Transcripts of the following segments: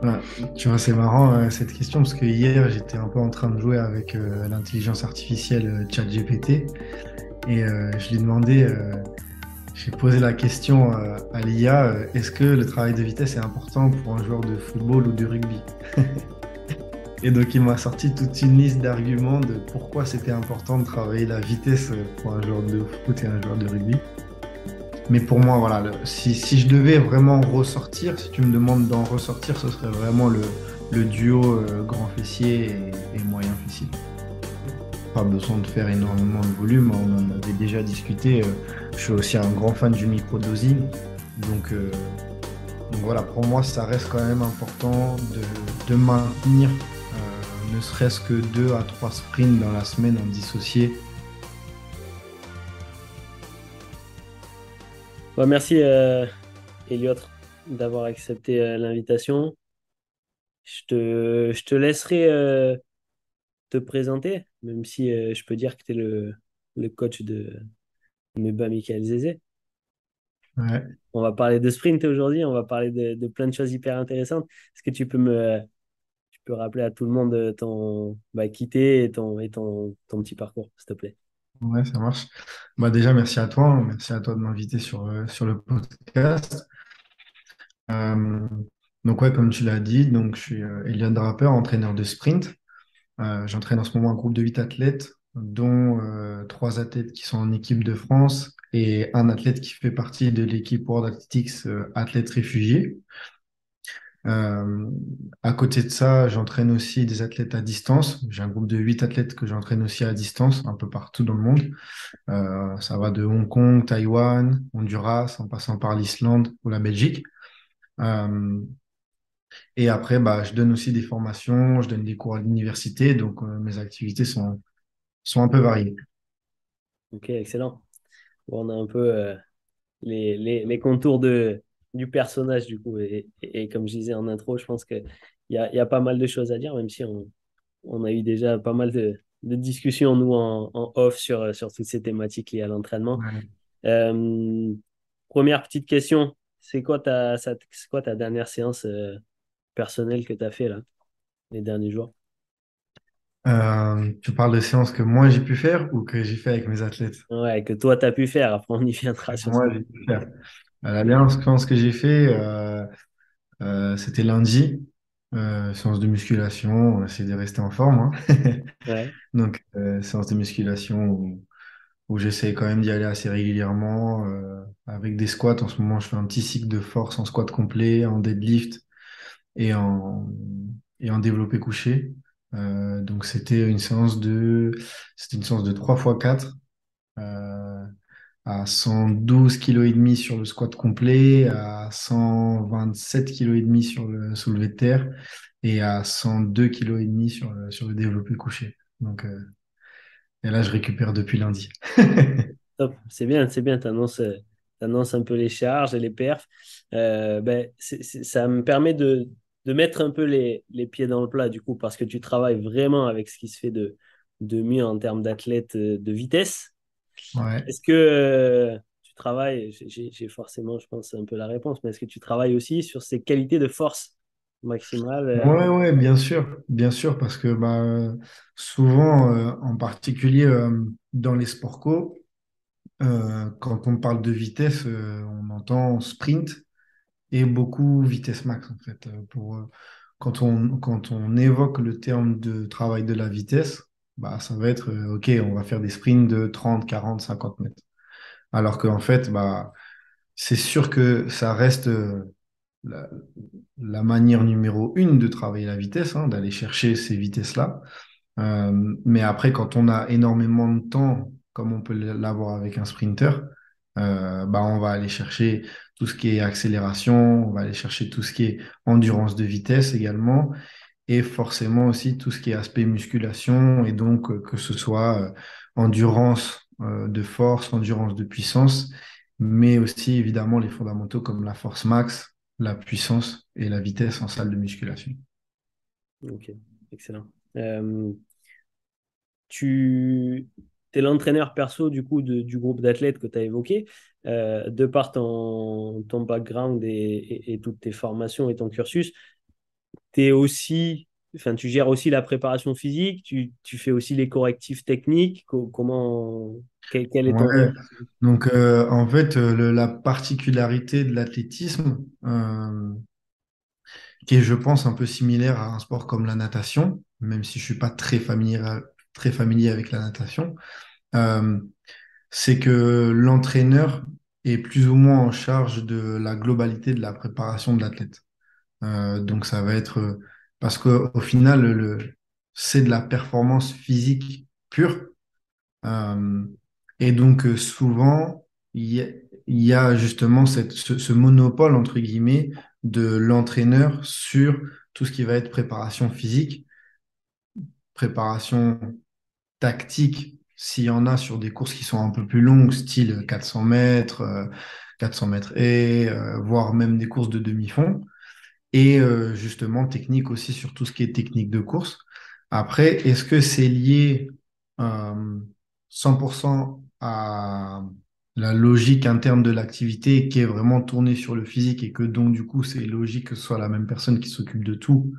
Ouais, tu vois, c'est marrant cette question parce que hier j'étais un peu en train de jouer avec l'intelligence artificielle ChatGPT et je lui ai demandé, j'ai posé la question à l'IA, est-ce que le travail de vitesse est important pour un joueur de football ou de rugby? Et donc il m'a sorti toute une liste d'arguments de pourquoi c'était important de travailler la vitesse pour un joueur de foot et un joueur de rugby. Mais pour moi, voilà, si je devais vraiment ressortir, si tu me demandes d'en ressortir, ce serait vraiment le duo grand fessier et moyen fessier. Pas besoin de faire énormément de volume, on en avait déjà discuté. Je suis aussi un grand fan du micro-dosing. Donc, euh, donc voilà, pour moi, ça reste quand même important de maintenir ne serait-ce que 2 à 3 sprints dans la semaine en dissocié. Bon, merci Elliot d'avoir accepté l'invitation. Je te laisserai te présenter, même si je peux dire que tu es le coach de Meba Michael Zézé. Ouais. On va parler de sprint aujourd'hui, on va parler de plein de choses hyper intéressantes. Est-ce que tu peux rappeler à tout le monde ton qui t'es ton petit parcours, s'il te plaît? Ouais, ça marche. Bah déjà, merci à toi, hein. Merci à toi de m'inviter sur le podcast. Euh, donc ouais, comme tu l'as dit, donc je suis Eliane Draper, entraîneur de sprint. J'entraîne en ce moment un groupe de 8 athlètes, dont 3 athlètes qui sont en équipe de France et un athlète qui fait partie de l'équipe World Athletics athlète réfugié. Euh, à côté de ça, j'entraîne aussi des athlètes à distance. J'ai un groupe de 8 athlètes que j'entraîne aussi à distance, un peu partout dans le monde. Ça va de Hong Kong, Taïwan, Honduras, en passant par l'Islande ou la Belgique. Euh, et après, bah, je donne aussi des formations, je donne des cours à l'université, donc mes activités sont un peu variées. Ok, excellent. Bon, on a un peu les contours du personnage, du coup. Et comme je disais en intro, je pense qu'il y a pas mal de choses à dire, même si on a eu déjà pas mal de discussions, nous, en off, sur toutes ces thématiques liées à l'entraînement. Ouais. Euh, Première petite question, c'est quoi ta dernière séance personnelle que tu as fait là, les derniers jours? Tu parles de séances que moi j'ai pu faire ou que j'ai fait avec mes athlètes? Ouais, que toi, tu as pu faire. Après, on y viendra Que sur ce que moi tu j'ai peux pu faire. faire. La dernière séance que j'ai fait, c'était lundi. Séance de musculation, on essaie de rester en forme, hein. Ouais. Donc, séance de musculation où j'essaie quand même d'y aller assez régulièrement, avec des squats. En ce moment, je fais un petit cycle de force en squat complet, en deadlift et en développé couché. Donc, c'était une séance de 3 x 4 à 112,5 kg sur le squat complet, à 127,5 kg sur le soulevé de terre et à 102,5 kg sur le développé couché. Donc, et là, je récupère depuis lundi. Top, c'est bien, t'annonces un peu les charges et les perfs. Ça me permet de mettre un peu les pieds dans le plat, du coup, parce que tu travailles vraiment avec ce qui se fait de mieux en termes d'athlète de vitesse. Ouais. Est-ce que tu travailles, j'ai forcément, je pense, un peu la réponse, mais est-ce que tu travailles aussi sur ces qualités de force maximale Ouais, ouais, bien sûr, parce que bah, souvent, en particulier dans les sports co, quand on parle de vitesse, on entend sprint et beaucoup vitesse max en fait. Quand on évoque le terme de travail de la vitesse, bah, ça va être OK, on va faire des sprints de 30, 40, 50 mètres. Alors qu'en fait, bah, c'est sûr que ça reste la, la manière numéro une de travailler la vitesse, hein, d'aller chercher ces vitesses-là. Mais après, quand on a énormément de temps, comme on peut l'avoir avec un sprinter, bah, on va aller chercher tout ce qui est accélération, on va aller chercher tout ce qui est endurance de vitesse également, et forcément aussi tout ce qui est aspect musculation, et donc que ce soit endurance de force, endurance de puissance, mais aussi évidemment les fondamentaux comme la force max, la puissance et la vitesse en salle de musculation. Ok, excellent. Euh, Tu es l'entraîneur perso du coup du groupe d'athlètes que tu as évoqué. De par ton background et toutes tes formations et ton cursus, t'es aussi, enfin, tu gères aussi la préparation physique, tu fais aussi les correctifs techniques. Comment, quel est Ouais. ton rôle? Donc, en fait, la particularité de l'athlétisme, qui est, je pense, un peu similaire à un sport comme la natation, même si je suis pas très familier avec la natation, euh, c'est que l'entraîneur est plus ou moins en charge de la globalité de la préparation de l'athlète. Donc ça va être parce qu'au final, c'est de la performance physique pure. Euh, et donc souvent, il y a justement ce monopole, entre guillemets, de l'entraîneur sur tout ce qui va être préparation physique, préparation tactique, s'il y en a sur des courses qui sont un peu plus longues, style 400 mètres, 400 mètres et voire même des courses de demi-fond. Et justement, technique aussi sur tout ce qui est technique de course. Après, est-ce que c'est lié euh, 100% à la logique interne de l'activité qui est vraiment tournée sur le physique et que donc du coup c'est logique que ce soit la même personne qui s'occupe de tout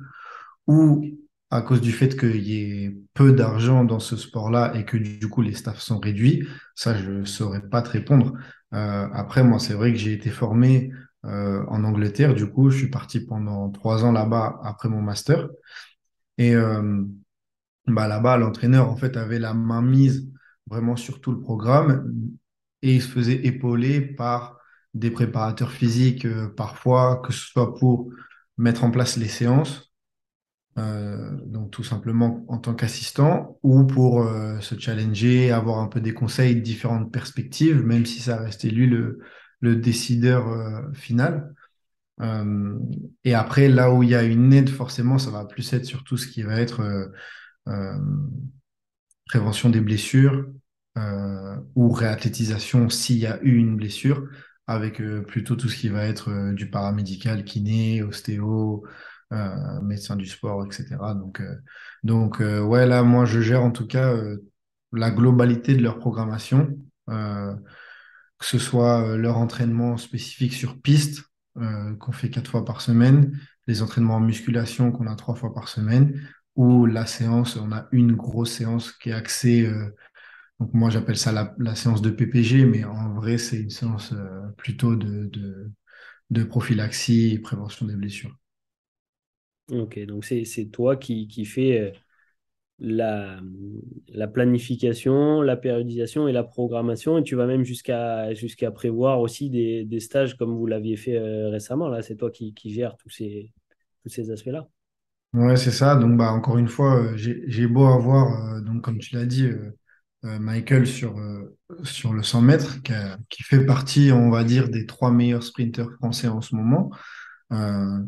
ou à cause du fait qu'il y ait peu d'argent dans ce sport-là et que du coup les staffs sont réduits, ça je ne saurais pas te répondre. Après, moi, c'est vrai que j'ai été formé en Angleterre, du coup, je suis parti pendant 3 ans là-bas après mon master. Et bah, là-bas, l'entraîneur, en fait, avait la main mise vraiment sur tout le programme et il se faisait épauler par des préparateurs physiques parfois, que ce soit pour mettre en place les séances donc tout simplement en tant qu'assistant ou pour se challenger, avoir un peu des conseils, différentes perspectives, même si ça restait lui le décideur final. Euh, et après, là où il y a une aide, forcément, ça va plus être sur tout ce qui va être euh, prévention des blessures ou réathlétisation s'il y a eu une blessure, avec plutôt tout ce qui va être du paramédical, kiné, ostéo, médecin du sport, etc. Ouais, là, moi, je gère en tout cas la globalité de leur programmation, euh, que ce soit leur entraînement spécifique sur piste, qu'on fait 4 fois par semaine, les entraînements en musculation qu'on a 3 fois par semaine, ou la séance, on a une grosse séance qui est axée, donc moi j'appelle ça la séance de PPG, mais en vrai c'est une séance plutôt de prophylaxie et prévention des blessures. Ok, donc c'est toi qui fais la, la planification, la périodisation et la programmation, et tu vas même jusqu'à prévoir aussi des stages comme vous l'aviez fait récemment. Là, c'est toi qui gères tous ces aspects-là. Ouais, c'est ça. Donc, bah, encore une fois, j'ai beau avoir, donc, comme tu l'as dit, Michael sur le 100 mètres, qui fait partie, on va dire, des 3 meilleurs sprinteurs français en ce moment. Euh,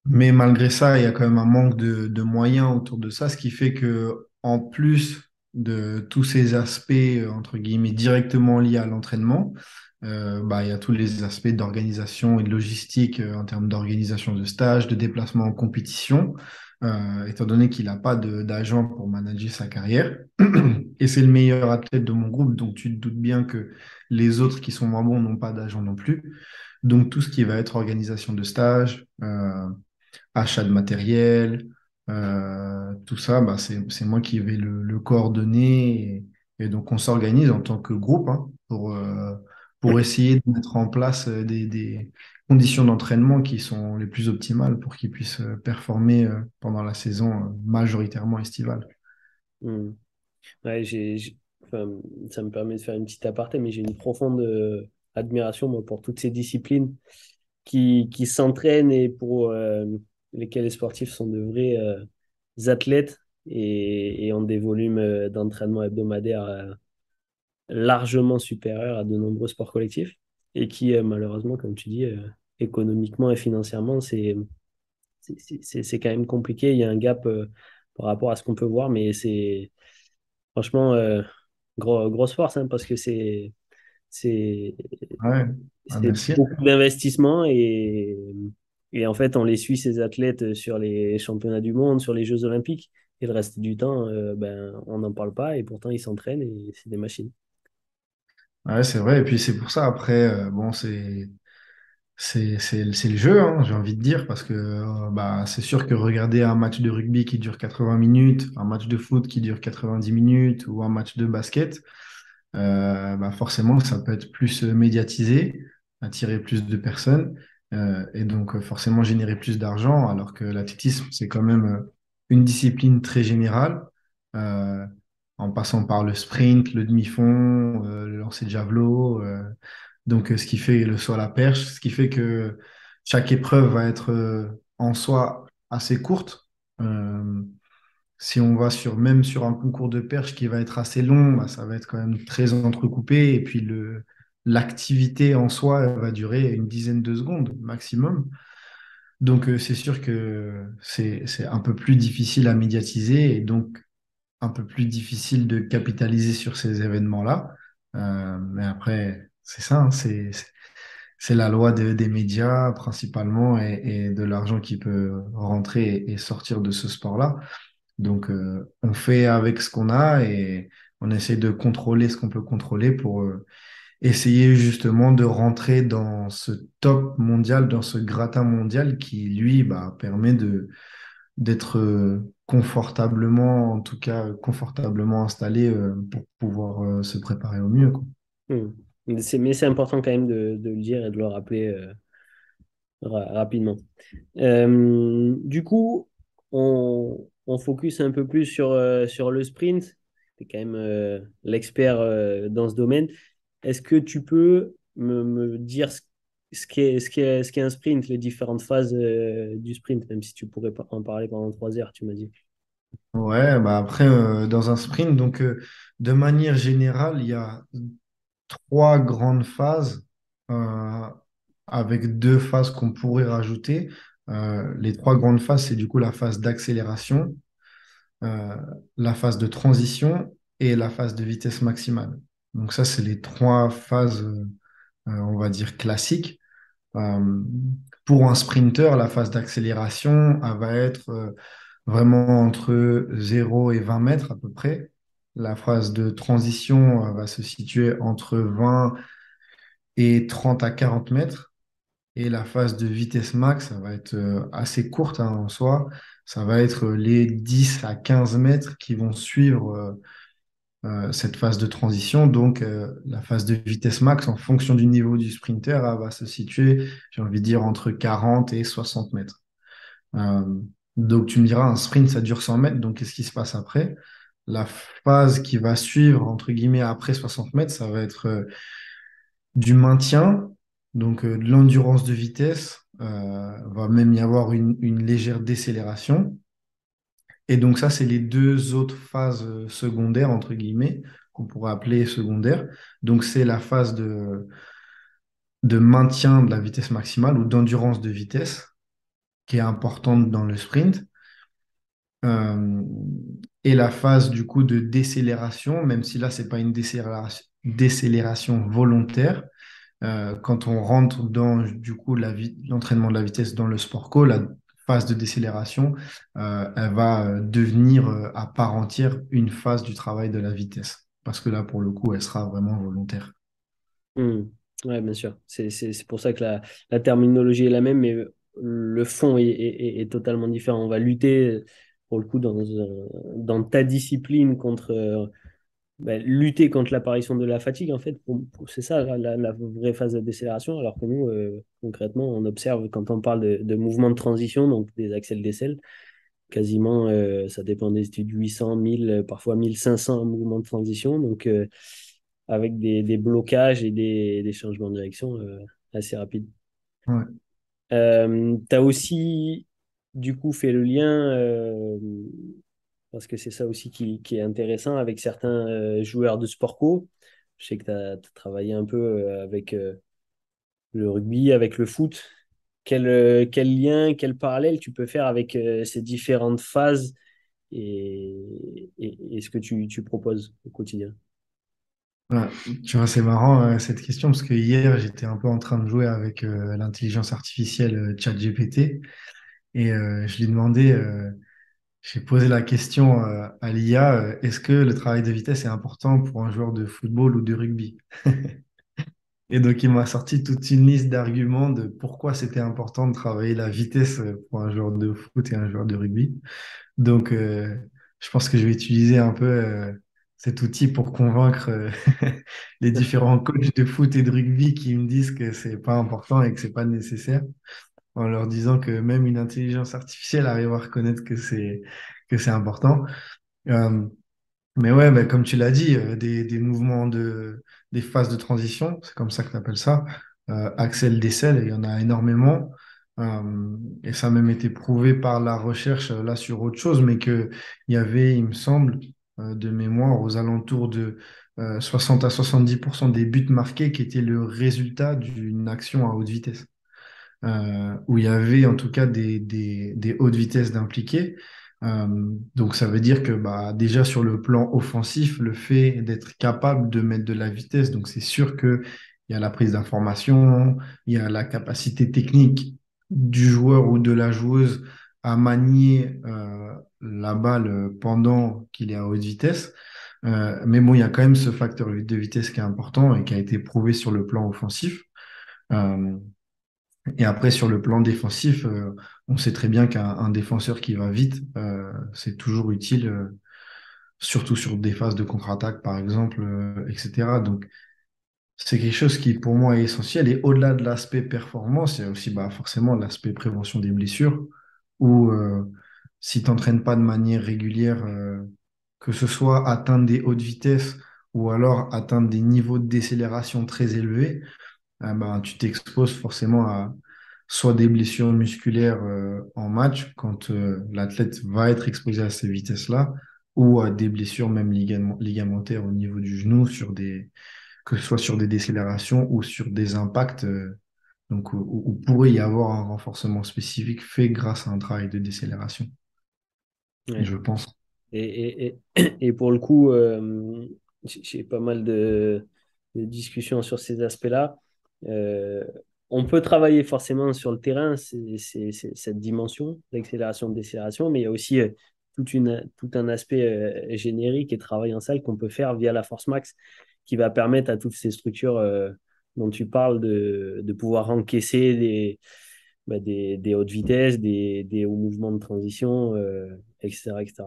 mais malgré ça, il y a quand même un manque de moyens autour de ça, ce qui fait que, en plus de tous ces aspects, entre guillemets, directement liés à l'entraînement, bah, il y a tous les aspects d'organisation et de logistique en termes d'organisation de stage, de déplacement en compétition, étant donné qu'il n'a pas d'agent pour manager sa carrière. Et c'est le meilleur athlète de mon groupe, donc tu te doutes bien que les autres qui sont moins bons n'ont pas d'agent non plus. Donc tout ce qui va être organisation de stage, achat de matériel, tout ça, bah, c'est moi qui vais le coordonner. Et donc, on s'organise en tant que groupe hein, pour essayer de mettre en place des conditions d'entraînement qui sont les plus optimales pour qu'ils puissent performer pendant la saison majoritairement estivale. Hmm. Ouais, enfin, ça me permet de faire une petite aparté, mais j'ai une profonde admiration moi, pour toutes ces disciplines qui s'entraînent et pour lesquelles les sportifs sont de vrais athlètes et ont des volumes d'entraînement hebdomadaires largement supérieurs à de nombreux sports collectifs et qui, malheureusement, comme tu dis, économiquement et financièrement, c'est quand même compliqué. Il y a un gap par rapport à ce qu'on peut voir, mais c'est franchement grosse force hein, parce que c'est Ouais, ah, c'est merci. beaucoup d'investissement et en fait, on les suit, ces athlètes, sur les championnats du monde, sur les Jeux olympiques. Et le reste du temps, ben, on n'en parle pas et pourtant, ils s'entraînent et c'est des machines. Ouais, c'est vrai. Et puis c'est pour ça, après, bon, c'est le jeu, hein, j'ai envie de dire, parce que bah, c'est sûr que regarder un match de rugby qui dure 80 minutes, un match de foot qui dure 90 minutes ou un match de basket, bah forcément, ça peut être plus médiatisé, attirer plus de personnes et donc forcément générer plus d'argent, alors que l'athlétisme, c'est quand même une discipline très générale, euh, en passant par le sprint, le demi-fond, le lancer de javelot. Donc, ce qui fait le saut à la perche, ce qui fait que chaque épreuve va être en soi assez courte. Euh, Si on va même sur un concours de perche qui va être assez long, bah, ça va être quand même très entrecoupé. Et puis, l'activité en soi elle va durer une dizaine de secondes maximum. Donc, c'est sûr que c'est un peu plus difficile à médiatiser et donc un peu plus difficile de capitaliser sur ces événements-là. Mais après, c'est ça, hein, c'est la loi des médias principalement et de l'argent qui peut rentrer et sortir de ce sport-là. Donc, on fait avec ce qu'on a et on essaie de contrôler ce qu'on peut contrôler pour essayer justement de rentrer dans ce top mondial, dans ce gratin mondial qui, lui, bah, permet d'être confortablement, en tout cas confortablement installé pour pouvoir se préparer au mieux, quoi. Hmm. Mais c'est important quand même de le dire et de le rappeler rapidement. Du coup, on focus un peu plus sur le sprint. Tu es quand même l'expert dans ce domaine. Est-ce que tu peux me dire ce qu'est un sprint, les différentes phases du sprint, même si tu pourrais pas en parler pendant 3 heures, tu m'as dit. Ouais, bah après, dans un sprint, donc de manière générale, il y a trois grandes phases euh, avec deux phases qu'on pourrait rajouter. Les trois grandes phases, c'est du coup la phase d'accélération, euh, la phase de transition et la phase de vitesse maximale. Donc ça, c'est les trois phases, on va dire, classiques. Euh, pour un sprinter, la phase d'accélération, elle va être vraiment entre 0 et 20 mètres à peu près. La phase de transition va se situer entre 20 et 30 à 40 mètres. Et la phase de vitesse max, ça va être assez courte hein, en soi. Ça va être les 10 à 15 mètres qui vont suivre cette phase de transition. Donc, la phase de vitesse max, en fonction du niveau du sprinter, elle va se situer, j'ai envie de dire, entre 40 et 60 mètres. Euh, donc, tu me diras, un sprint, ça dure 100 mètres. Donc, qu'est-ce qui se passe après? La phase qui va suivre, entre guillemets, après 60 mètres, ça va être du maintien, donc de l'endurance de vitesse, va même y avoir une légère décélération. Et donc ça, c'est les deux autres phases secondaires, entre guillemets, qu'on pourrait appeler secondaires. Donc c'est la phase de maintien de la vitesse maximale ou d'endurance de vitesse, qui est importante dans le sprint. Euh, et la phase du coup de décélération, même si là, c'est pas une décélération volontaire, quand on rentre dans du coup l'entraînement de la vitesse dans le sport co, la phase de décélération, elle va devenir à part entière une phase du travail de la vitesse. Parce que là, pour le coup, elle sera vraiment volontaire. Hmm. Ouais, bien sûr. C'est pour ça que la terminologie est la même, mais le fond est totalement différent. On va lutter, pour le coup, dans ta discipline contre, lutter contre l'apparition de la fatigue, en fait. C'est ça, la vraie phase de décélération. Alors que nous, concrètement, on observe quand on parle de mouvements de transition, donc des accels d'aisselle, quasiment, ça dépend des études, 800, 1000, parfois 1500 mouvements de transition. Donc, avec des blocages et des changements de direction assez rapides. Ouais. Tu as aussi, du coup, fait le lien, parce que c'est ça aussi qui est intéressant avec certains joueurs de sport co. Je sais que tu as travaillé un peu avec le rugby, avec le foot. Quel lien, quel parallèle tu peux faire avec ces différentes phases et ce que tu proposes au quotidien? Ouais. Tu vois, c'est marrant cette question parce que hier, j'étais un peu en train de jouer avec l'intelligence artificielle ChatGPT et je lui ai demandé, j'ai posé la question à l'IA, est-ce que le travail de vitesse est important pour un joueur de football ou de rugby? Et donc, il m'a sorti toute une liste d'arguments de pourquoi c'était important de travailler la vitesse pour un joueur de foot et un joueur de rugby. Donc, je pense que je vais utiliser un peu cet outil pour convaincre les différents coachs de foot et de rugby qui me disent que c'est pas important et que c'est pas nécessaire, en leur disant que même une intelligence artificielle arrive à reconnaître que c'est important. Euh, mais ouais, bah, comme tu l'as dit, des mouvements des phases de transition, c'est comme ça que tu appelles ça, Axel Dessel, il y en a énormément. Et ça a même été prouvé par la recherche là sur autre chose, mais qu'il y avait, il me semble, de mémoire, aux alentours de 60 à 70% des buts marqués qui étaient le résultat d'une action à haute vitesse où il y avait en tout cas des hautes vitesses d'impliquer. Donc ça veut dire que bah, déjà sur le plan offensif, le fait d'être capable de mettre de la vitesse, donc c'est sûr qu'il y a la prise d'information, il y a la capacité technique du joueur ou de la joueuse à manier la balle pendant qu'il est à haute vitesse. Mais bon, il y a quand même ce facteur de vitesse qui est important et qui a été prouvé sur le plan offensif. Euh, et après, sur le plan défensif, on sait très bien qu'un défenseur qui va vite, c'est toujours utile, surtout sur des phases de contre-attaque, par exemple, etc. Donc, c'est quelque chose qui, pour moi, est essentiel. Et au-delà de l'aspect performance, il y a aussi bah, forcément l'aspect prévention des blessures, où si tu n'entraînes pas de manière régulière, que ce soit atteindre des hautes vitesses ou alors atteindre des niveaux de décélération très élevés, ah ben, tu t'exposes forcément à soit des blessures musculaires en match quand l'athlète va être exposé à ces vitesses-là, ou à des blessures même ligamentaires au niveau du genou, que ce soit sur des décélérations ou sur des impacts, donc où pourrait y avoir un renforcement spécifique fait grâce à un travail de décélération, Ouais. je pense. Et pour le coup, j'ai pas mal de discussions sur ces aspects-là. Euh, on peut travailler forcément sur le terrain, c'est cette dimension d'accélération, de décélération, mais il y a aussi tout un aspect générique et travail en salle qu'on peut faire via la Force Max qui va permettre à toutes ces structures dont tu parles de pouvoir encaisser des hautes vitesses, des hauts mouvements de transition, etc., etc.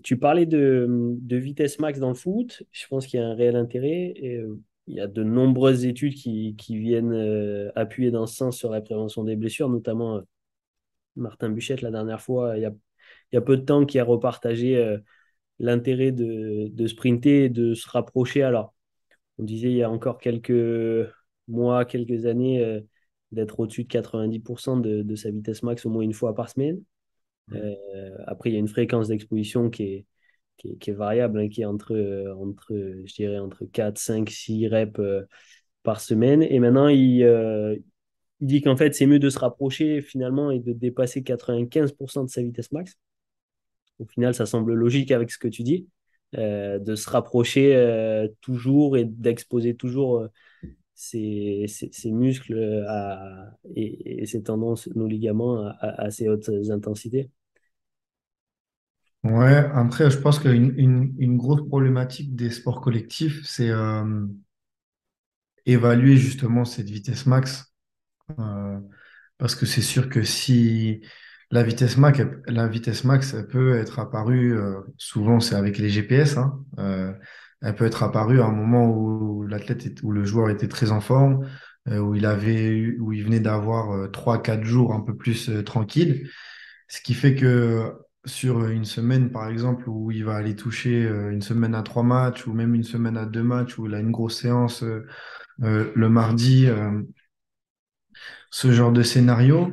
Tu parlais de vitesse max dans le foot. Je pense qu'il y a un réel intérêt. Et, il y a de nombreuses études qui viennent appuyer dans ce sens sur la prévention des blessures, notamment Martin Buchette la dernière fois, il y a peu de temps, qui a repartagé l'intérêt de sprinter et de se rapprocher. Alors, on disait il y a encore quelques mois, quelques années, d'être au-dessus de 90% de sa vitesse max au moins une fois par semaine. Après, il y a une fréquence d'exposition qui est variable, hein, qui est je dirais, entre 4 5 6 reps par semaine. Et maintenant, il dit qu'en fait, c'est mieux de se rapprocher finalement et de dépasser 95% de sa vitesse max. Au final, ça semble logique avec ce que tu dis, de se rapprocher toujours et d'exposer toujours ses muscles et ses tendons, nos ligaments à ces hautes intensités. Ouais, après, je pense qu'une grosse problématique des sports collectifs, c'est évaluer justement cette vitesse max. Euh, Parce que c'est sûr que si la vitesse max, elle peut être apparue, souvent c'est avec les GPS, hein, elle peut être apparue à un moment où où le joueur était très en forme, où il venait d'avoir 3, 4 jours un peu plus tranquille. Ce qui fait que sur une semaine, par exemple, où il va aller toucher une semaine à 3 matchs, ou même une semaine à 2 matchs, où il a une grosse séance le mardi, ce genre de scénario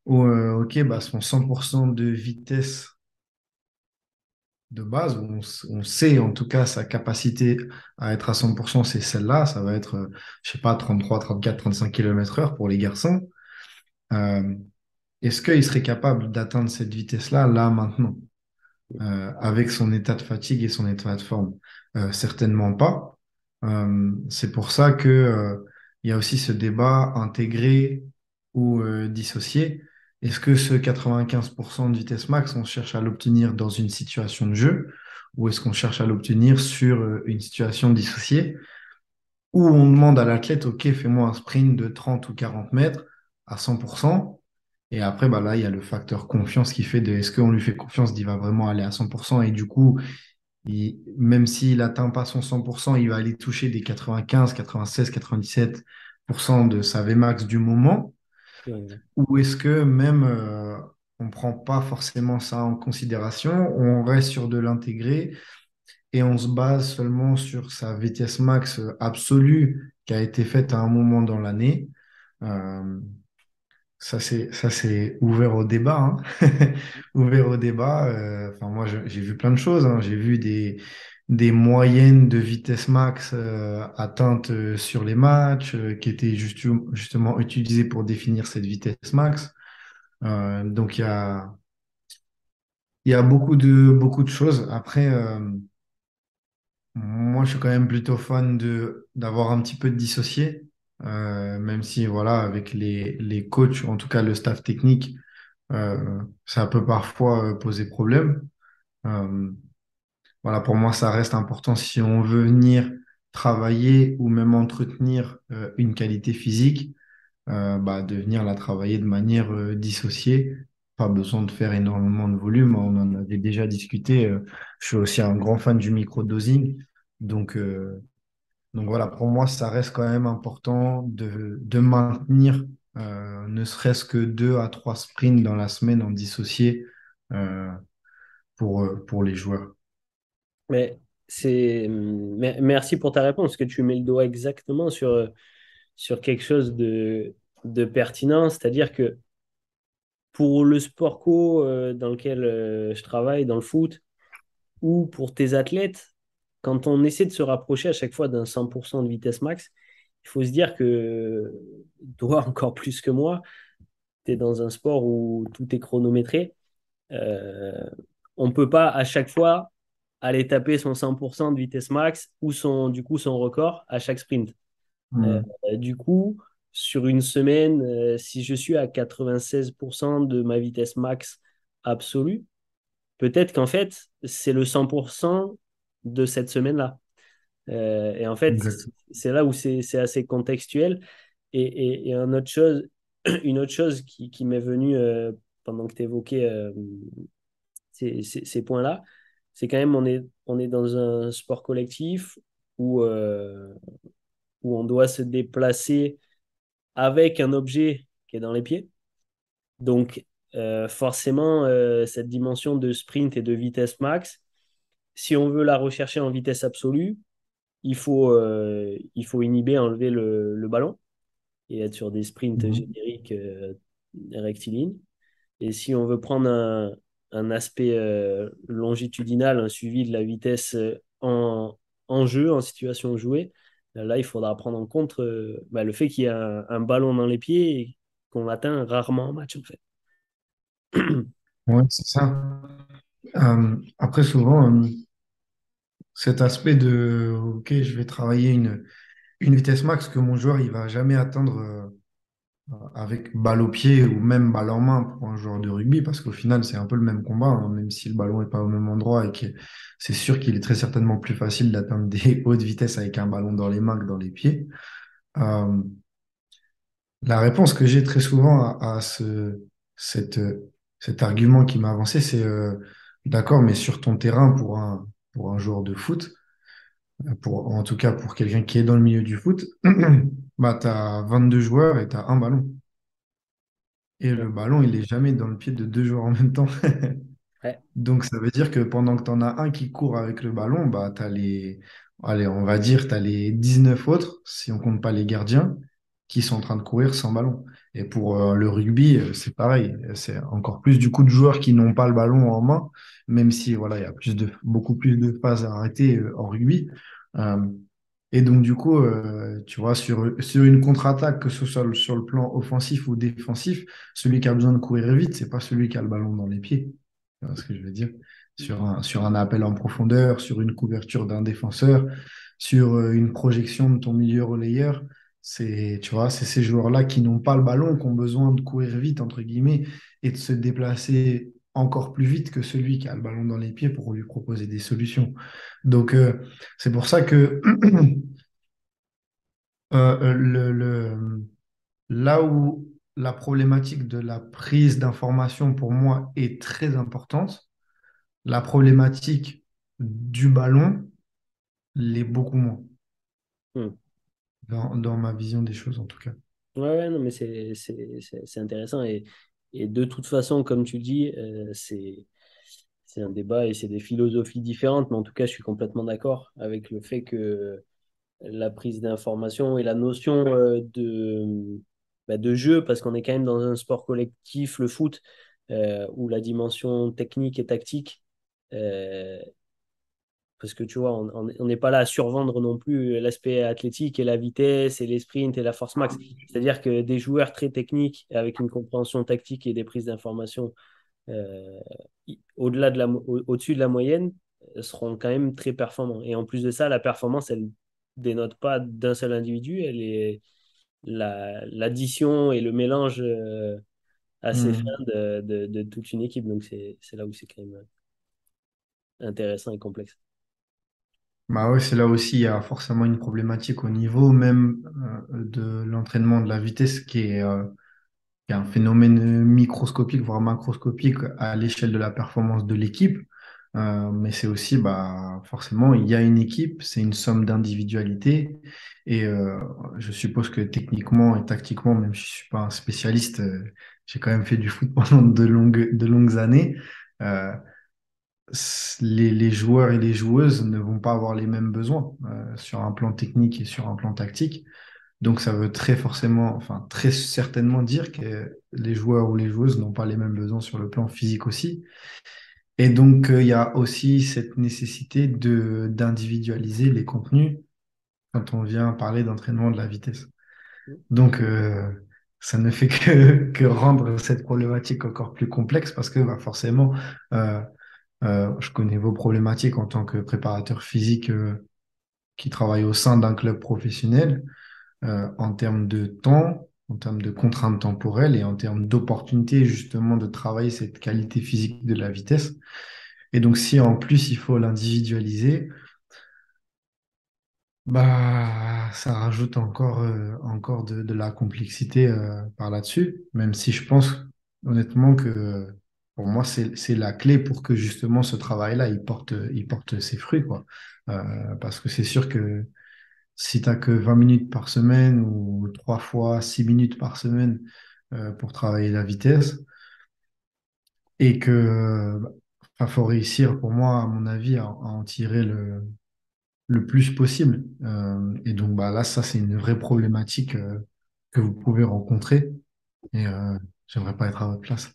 où, ok, bah, son 100% de vitesse de base, où on sait en tout cas sa capacité à être à 100%, c'est celle-là, ça va être, je sais pas, 33, 34, 35 km/h pour les garçons. Euh, Est-ce qu'il serait capable d'atteindre cette vitesse-là, là, maintenant, avec son état de fatigue et son état de forme? Certainement pas. C'est pour ça que, il y a aussi ce débat intégré ou dissocié. Est-ce que ce 95% de vitesse max, on cherche à l'obtenir dans une situation de jeu ou est-ce qu'on cherche à l'obtenir sur une situation dissociée? où on demande à l'athlète, OK, fais-moi un sprint de 30 ou 40 mètres à 100%. Et après, bah là, il y a le facteur confiance qui fait de est-ce qu'on lui fait confiance d'il va vraiment aller à 100%. Et du coup, même s'il n'atteint pas son 100%, il va aller toucher des 95, 96, 97% de sa Vmax du moment. Ouais. Ou est-ce que même on ne prend pas forcément ça en considération, on reste sur de l'intégré et on se base seulement sur sa vitesse max absolue qui a été faite à un moment dans l'année. Euh, ça, c'est ouvert au débat, hein. Ouvert au débat. Enfin, moi, j'ai vu plein de choses, hein. J'ai vu des moyennes de vitesse max atteintes sur les matchs qui étaient justement utilisées pour définir cette vitesse max. Donc, il y a beaucoup de choses. Après, moi, je suis quand même plutôt fan d'avoir un petit peu de dissocié, même si, voilà, avec les coachs, ou en tout cas le staff technique, ça peut parfois poser problème. Euh, voilà, pour moi, ça reste important si on veut venir travailler ou même entretenir une qualité physique, bah, de venir la travailler de manière dissociée. Pas besoin de faire énormément de volume. On en avait déjà discuté. Je suis aussi un grand fan du micro-dosing. Donc, euh, donc voilà, pour moi, ça reste quand même important de maintenir ne serait-ce que 2 à 3 sprints dans la semaine en dissocié euh, pour les joueurs. Mais merci pour ta réponse, parce que tu mets le doigt exactement sur quelque chose de pertinent, c'est-à-dire que pour le sport co dans lequel je travaille, dans le foot, ou pour tes athlètes, quand on essaie de se rapprocher à chaque fois d'un 100% de vitesse max, il faut se dire que toi, encore plus que moi, tu es dans un sport où tout est chronométré. Euh, on ne peut pas à chaque fois aller taper son 100% de vitesse max ou du coup, son record à chaque sprint. Euh, Hmm. du coup, sur une semaine, si je suis à 96% de ma vitesse max absolue, peut-être qu'en fait, c'est le 100% de cette semaine-là. Et en fait, Exact. c'est là où c'est assez contextuel. Et une autre chose qui m'est venue pendant que tu évoquais ces points-là, c'est quand même on est dans un sport collectif où, où on doit se déplacer avec un objet qui est dans les pieds. Donc, forcément, cette dimension de sprint et de vitesse max, si on veut la rechercher en vitesse absolue, il faut inhiber, enlever le ballon et être sur des sprints Mhm. génériques rectilignes. Et si on veut prendre un aspect longitudinal, un suivi de la vitesse en jeu, en situation jouée, là, il faudra prendre en compte bah, le fait qu'il y a un ballon dans les pieds et qu'on l'atteint rarement en match, en fait. Ouais, c'est ça. Après, souvent, cet aspect de OK, je vais travailler une vitesse max que mon joueur il va jamais atteindre avec balle au pied ou même balle en main pour un joueur de rugby, parce qu'au final, c'est un peu le même combat, hein, même si le ballon n'est pas au même endroit et que c'est sûr qu'il est très certainement plus facile d'atteindre des hautes vitesses avec un ballon dans les mains que dans les pieds. Euh, la réponse que j'ai très souvent à cette, cet argument qui m'a avancé, c'est d'accord, mais sur ton terrain pour un joueur de foot, en tout cas pour quelqu'un qui est dans le milieu du foot, bah, tu as 22 joueurs et tu as un ballon. Et le ballon, il est jamais dans le pied de 2 joueurs en même temps. Ouais, Donc, ça veut dire que pendant que tu en as un qui court avec le ballon, bah, allez, on va dire, tu as les 19 autres, si on compte pas les gardiens, qui sont en train de courir sans ballon. Et pour le rugby, c'est pareil. C'est encore plus du coup de joueurs qui n'ont pas le ballon en main, même si voilà, il y a beaucoup plus de phases à arrêter en rugby. Euh, et donc, du coup, tu vois, sur une contre-attaque, que ce soit sur le plan offensif ou défensif, celui qui a besoin de courir vite, c'est pas celui qui a le ballon dans les pieds. Tu vois ce que je veux dire? Sur un appel en profondeur, sur une couverture d'un défenseur, sur une projection de ton milieu relayeur, tu vois, c'est ces joueurs-là qui n'ont pas le ballon, qui ont besoin de courir vite, entre guillemets, et de se déplacer encore plus vite que celui qui a le ballon dans les pieds pour lui proposer des solutions. Donc, c'est pour ça que Là où la problématique de la prise d'information pour moi est très importante, la problématique du ballon l'est beaucoup moins, Hmm. dans ma vision des choses en tout cas. Ouais, ouais, non, mais c'est intéressant. Et de toute façon, comme tu dis, c'est un débat et c'est des philosophies différentes. Mais en tout cas, je suis complètement d'accord avec le fait que la prise d'information et la notion de jeu, parce qu'on est quand même dans un sport collectif, le foot, où la dimension technique et tactique, euh, parce que tu vois, on n'est pas là à survendre non plus l'aspect athlétique et la vitesse et les sprints et la force max. C'est-à-dire que des joueurs très techniques avec une compréhension tactique et des prises d'information euh, au-delà au-dessus de la moyenne seront quand même très performants. Et en plus de ça, la performance, elle dénote pas d'un seul individu, elle est l'addition et le mélange assez fin Hmm. de toute une équipe. Donc c'est là où c'est quand même intéressant et complexe. Bah ouais, c'est là aussi, il y a forcément une problématique au niveau même de l'entraînement de la vitesse qui est un phénomène microscopique, voire macroscopique à l'échelle de la performance de l'équipe. Mais c'est aussi, bah, forcément, il y a une équipe, c'est une somme d'individualités. Et je suppose que techniquement et tactiquement, même si je suis pas un spécialiste, j'ai quand même fait du foot pendant de longues années. Euh, les joueurs et les joueuses ne vont pas avoir les mêmes besoins sur un plan technique et sur un plan tactique. Donc ça veut très forcément, enfin très certainement dire que les joueurs ou les joueuses n'ont pas les mêmes besoins sur le plan physique aussi. Et donc il y a aussi cette nécessité d'individualiser les contenus quand on vient parler d'entraînement de la vitesse. Donc ça ne fait que rendre cette problématique encore plus complexe parce que bah, forcément, euh, je connais vos problématiques en tant que préparateur physique qui travaille au sein d'un club professionnel. En termes de temps, en termes de contraintes temporelles et en termes d'opportunités justement de travailler cette qualité physique de la vitesse. Et donc si en plus il faut l'individualiser, bah ça rajoute encore de la complexité par là-dessus, même si je pense honnêtement que pour moi c'est la clé pour que justement ce travail-là il porte ses fruits quoi. Parce que c'est sûr que si tu n'as que 20 minutes par semaine ou 3 fois 6 minutes par semaine pour travailler la vitesse et que faut réussir pour moi, à mon avis, à en tirer le plus possible. Et donc bah, là, ça, c'est une vraie problématique que vous pouvez rencontrer et j'aimerais pas être à votre place.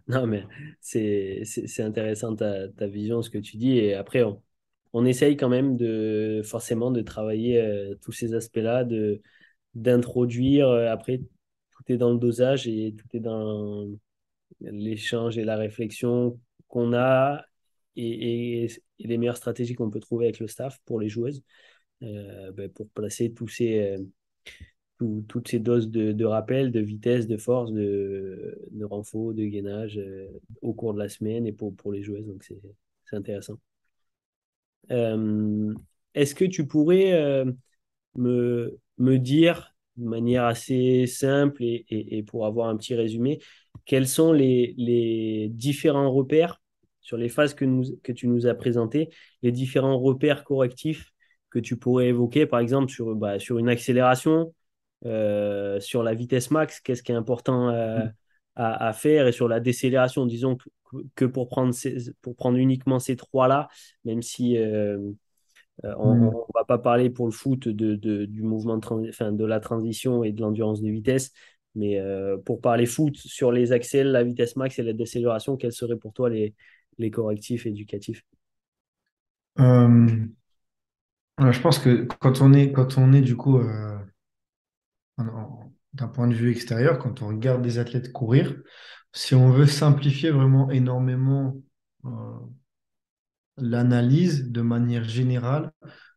Non, mais c'est intéressant ta vision, ce que tu dis. Et après, on essaye quand même forcément de travailler tous ces aspects-là, d'introduire. Après, tout est dans le dosage et tout est dans l'échange et la réflexion qu'on a et les meilleures stratégies qu'on peut trouver avec le staff pour les joueuses, ben, pour placer toutes ces doses de rappel, de vitesse, de force, de renfort, de gainage au cours de la semaine et pour les joueuses. Donc, c'est intéressant. Euh, Est-ce que tu pourrais me dire de manière assez simple et pour avoir un petit résumé, quels sont les différents repères sur les phases que tu nous as présentées, les différents repères correctifs que tu pourrais évoquer, par exemple, sur une accélération, sur la vitesse max, qu'est-ce qui est important à faire, et sur la décélération, disons que pour prendre uniquement ces trois-là, même si on Hmm. ne va pas parler pour le foot du mouvement enfin, de la transition et de l'endurance de vitesse, mais pour parler foot sur les accès, la vitesse max et la décélération, quels seraient pour toi les correctifs éducatifs? Euh, je pense que quand on est du coup d'un point de vue extérieur, quand on regarde des athlètes courir, si on veut simplifier vraiment énormément euh, l'analyse de manière générale,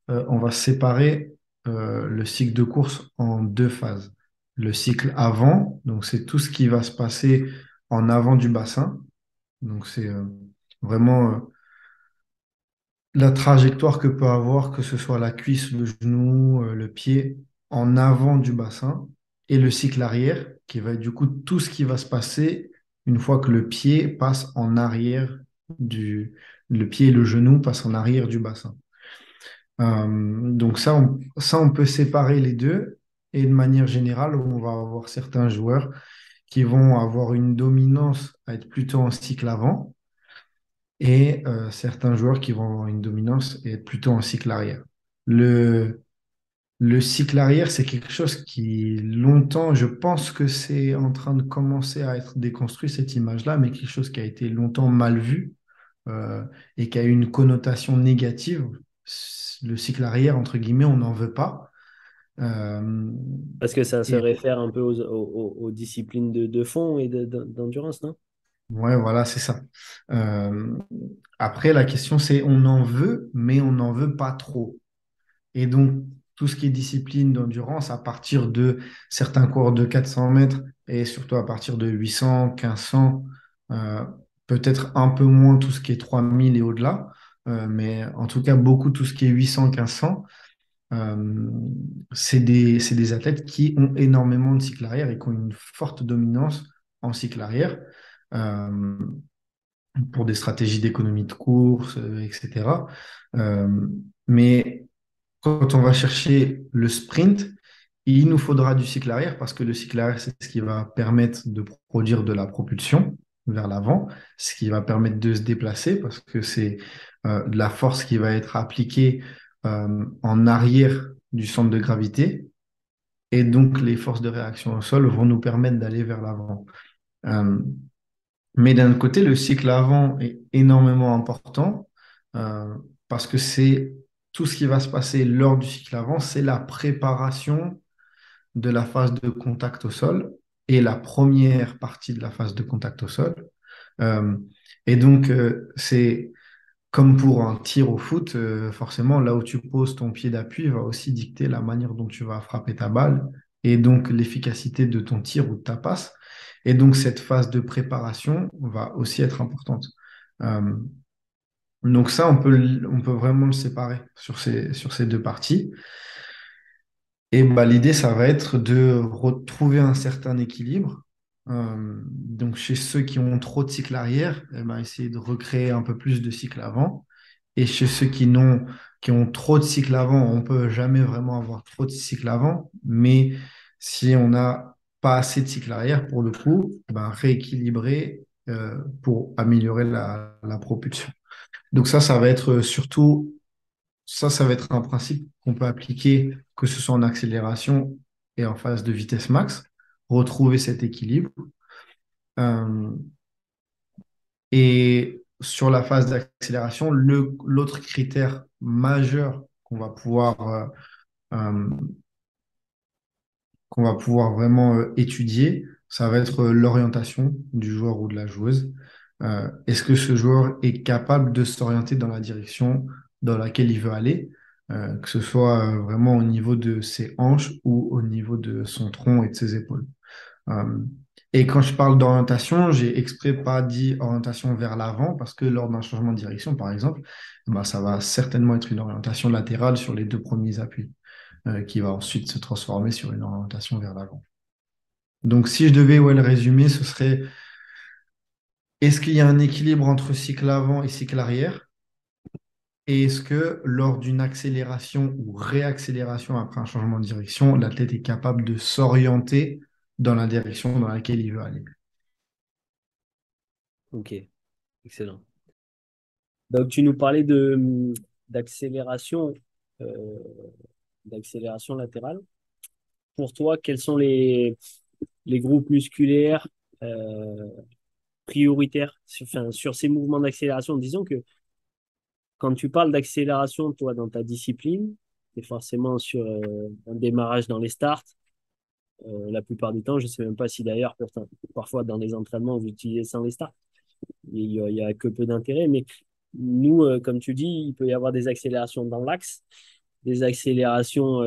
on va séparer le cycle de course en deux phases. Le cycle avant, donc c'est tout ce qui va se passer en avant du bassin. Donc c'est vraiment la trajectoire que peut avoir, que ce soit la cuisse, le genou, le pied, en avant du bassin, et le cycle arrière, qui va être du coup tout ce qui va se passer une fois que le pied passe en arrière le pied et le genou passent en arrière du bassin. Donc ça, on peut séparer les deux. Et de manière générale, on va avoir certains joueurs qui vont avoir une dominance à être plutôt en cycle avant et certains joueurs qui vont avoir une dominance et être plutôt en cycle arrière. Le, le cycle arrière, c'est quelque chose qui, longtemps, je pense que c'est en train de commencer à être déconstruit, cette image-là, mais quelque chose qui a été longtemps mal vu et qui a eu une connotation négative. Le cycle arrière, entre guillemets, on n'en veut pas. Euh, Parce que ça se et réfère un peu aux disciplines de fond et d'endurance, non? ouais, voilà, c'est ça. Euh, Après, la question, c'est on en veut, mais on n'en veut pas trop. Et donc, tout ce qui est discipline d'endurance, à partir de certains cours de 400 mètres et surtout à partir de 800, 1500, euh, peut-être un peu moins tout ce qui est 3000 et au-delà, mais en tout cas beaucoup tout ce qui est 800, 1500, euh, c'est des athlètes qui ont énormément de cycle arrière et qui ont une forte dominance en cycle arrière. Euh, pour des stratégies d'économie de course, etc. Euh, mais quand on va chercher le sprint, il nous faudra du cycle arrière parce que le cycle arrière, c'est ce qui va permettre de produire de la propulsion vers l'avant, ce qui va permettre de se déplacer parce que c'est de la force qui va être appliquée en arrière du centre de gravité. Et donc, les forces de réaction au sol vont nous permettre d'aller vers l'avant. Euh, mais d'un autre côté, le cycle avant est énormément important euh, parce que c'est tout ce qui va se passer lors du cycle avant, c'est la préparation de la phase de contact au sol et la première partie de la phase de contact au sol. Euh, et donc, c'est comme pour un tir au foot, forcément, là où tu poses ton pied d'appui va aussi dicter la manière dont tu vas frapper ta balle et donc l'efficacité de ton tir ou de ta passe. Et donc, cette phase de préparation va aussi être importante. Euh, donc ça, on peut vraiment le séparer sur ces deux parties. Et bah, l'idée, ça va être de retrouver un certain équilibre. Donc, chez ceux qui ont trop de cycles arrière, eh ben, essayer de recréer un peu plus de cycles avant. Et chez ceux qui ont trop de cycles avant, on peut jamais vraiment avoir trop de cycles avant. Mais si on n'a pas assez de cycles arrière, pour le coup, ben, rééquilibrer pour améliorer la propulsion. Donc ça va être surtout ça va être un principe qu'on peut appliquer, que ce soit en accélération et en phase de vitesse max, retrouver cet équilibre. Euh, et sur la phase d'accélération, l'autre critère majeur euh, qu'on va pouvoir vraiment étudier, ça va être l'orientation du joueur ou de la joueuse. Est-ce que ce joueur est capable de s'orienter dans la direction dans laquelle il veut aller, que ce soit vraiment au niveau de ses hanches ou au niveau de son tronc et de ses épaules. Euh, et quand je parle d'orientation, j'ai exprès pas dit orientation vers l'avant parce que lors d'un changement de direction, par exemple, bah, ça va certainement être une orientation latérale sur les deux premiers appuis qui va ensuite se transformer sur une orientation vers l'avant. Donc, si je devais le résumer, ce serait est-ce qu'il y a un équilibre entre cycle avant et cycle arrière? Et est-ce que lors d'une accélération ou réaccélération après un changement de direction, l'athlète est capable de s'orienter dans la direction dans laquelle il veut aller? Ok, excellent. Donc, tu nous parlais d'accélération, euh, d'accélération latérale. Pour toi, quels sont les groupes musculaires prioritaires sur ces mouvements d'accélération? Disons que quand tu parles d'accélération, toi, dans ta discipline, tu es forcément sur un démarrage dans les starts. La plupart du temps, je ne sais même pas si d'ailleurs, parfois dans les entraînements, vous utilisez sans les starts. Il y a que peu d'intérêt, mais nous, comme tu dis, il peut y avoir des accélérations dans l'axe, des accélérations